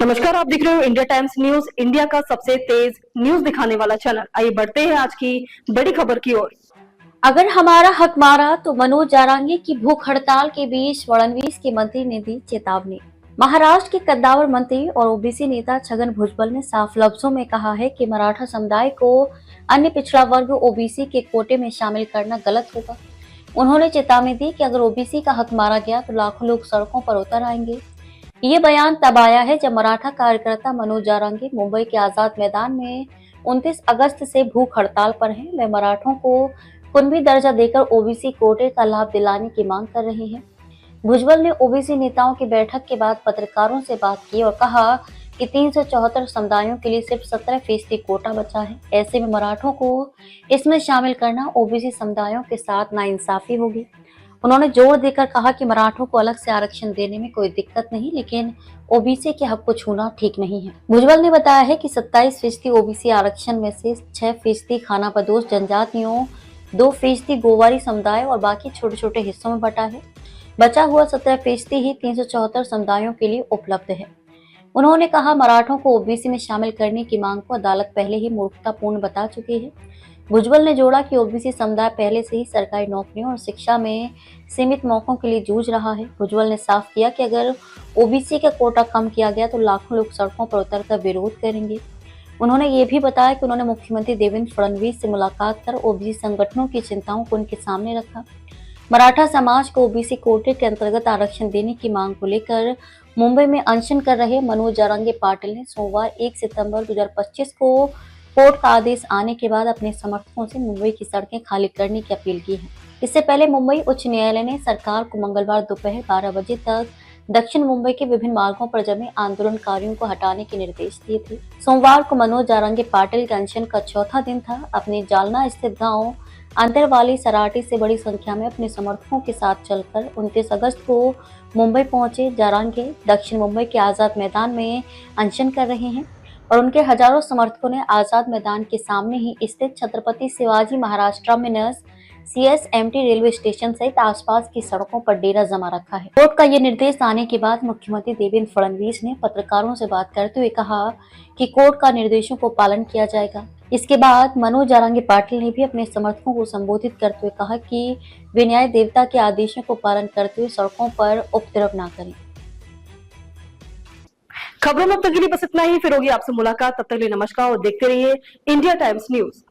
नमस्कार, आप देख रहे हो इंडिया टाइम्स न्यूज, इंडिया का सबसे तेज न्यूज दिखाने वाला चैनल। आइए बढ़ते हैं आज की बड़ी खबर की ओर। अगर हमारा हक मारा तो मनोज जारांगी की भूख हड़ताल के बीच फडणवीस के मंत्री ने दी चेतावनी। महाराष्ट्र के कद्दावर मंत्री और ओबीसी नेता छगन भुजबल ने साफ लफ्जों में कहा है कि मराठा समुदाय को अन्य पिछड़ा वर्ग ओबीसी के कोटे में शामिल करना गलत होगा। उन्होंने चेतावनी दी कि अगर ओबीसी का हक मारा गया तो लाखों लोग सड़कों पर उतर आएंगे। ये बयान तब आया है जब मराठा कार्यकर्ता मनोज जारांगी मुंबई के आजाद मैदान में 29 अगस्त से भूख हड़ताल पर हैं। वे मराठों को कुनबी दर्जा देकर ओबीसी कोटे का लाभ दिलाने की मांग कर रहे हैं। भुजबल ने ओबीसी नेताओं की बैठक के बाद पत्रकारों से बात की और कहा कि 374 समुदायों के लिए सिर्फ 17% कोटा बचा है। ऐसे में मराठों को इसमें शामिल करना ओबीसी समुदायों के साथ नाइंसाफी होगी। उन्होंने जोर देकर कहा कि मराठों को अलग से आरक्षण देने में कोई दिक्कत नहीं, लेकिन ओबीसी के हक को छूना ठीक नहीं है। भुजबल ने बताया है कि 27% ओबीसी आरक्षण में से 6% खानाबदोश जनजातियों, 2% गोवारी समुदाय और बाकी छोटे छोटे हिस्सों में बटा है। बचा हुआ 17% ही 374 समुदायों के लिए उपलब्ध है। उन्होंने कहा, मराठों को ओबीसी में शामिल करने की मांग को अदालत पहले ही मूर्खतापूर्ण बता चुकी है। भुजबल ने जोड़ा कि ओबीसी समुदाय पहले से ही सरकारी नौकरियों और शिक्षा में सीमित मौकों के लिए जूझ रहा है। भुजबल ने साफ किया कि अगर ओबीसी का कोटा कम किया गया तो लाखों लोग सड़कों पर उतरकर विरोध करेंगे। उन्होंने ये भी बताया कि उन्होंने मुख्यमंत्री देवेंद्र फडणवीस से मुलाकात कर ओबीसी संगठनों की चिंताओं को उनके सामने रखा। मराठा समाज को ओबीसी कोटे के अंतर्गत आरक्षण देने की मांग को लेकर मुंबई में अनशन कर रहे मनोज जारांगी पाटिल ने सोमवार 1 सितंबर 2025 को कोर्ट का आदेश आने के बाद अपने समर्थकों से मुंबई की सड़कें खाली करने की अपील की है। इससे पहले मुंबई उच्च न्यायालय ने सरकार को मंगलवार दोपहर 12 बजे तक दक्षिण मुंबई के विभिन्न मार्गों पर जमे आंदोलनकारियों को हटाने के निर्देश दिए थे। सोमवार को मनोज जारांगी पाटिल के अनशन का चौथा दिन था। अपने जालना स्थित गांव अंतरवाली सराटी से बड़ी संख्या में अपने समर्थकों के साथ चलकर 29 अगस्त को मुंबई पहुंचे जारांगी दक्षिण मुंबई के आजाद मैदान में अनशन कर रहे हैं और उनके हजारों समर्थकों ने आजाद मैदान के सामने ही स्थित Chhatrapati Shivaji Maharaj terminus CSMT railway station सहित आसपास की सड़कों पर डेरा जमा रखा है। कोर्ट का ये निर्देश आने के बाद मुख्यमंत्री देवेंद्र फडणवीस ने पत्रकारों से बात करते हुए कहा कि कोर्ट का निर्देशों को पालन किया जाएगा। इसके बाद मनोज जारांगी पाटिल ने भी अपने समर्थकों को संबोधित करते हुए कहा कि वे न्याय देवता के आदेशों को पालन करते हुए सड़कों पर उपद्रव न करें। खबरों में अब तक के लिए बस इतना ही। फिर होगी आपसे मुलाकात, तब तक के लिए नमस्कार और देखते रहिए इंडिया टाइम्स न्यूज।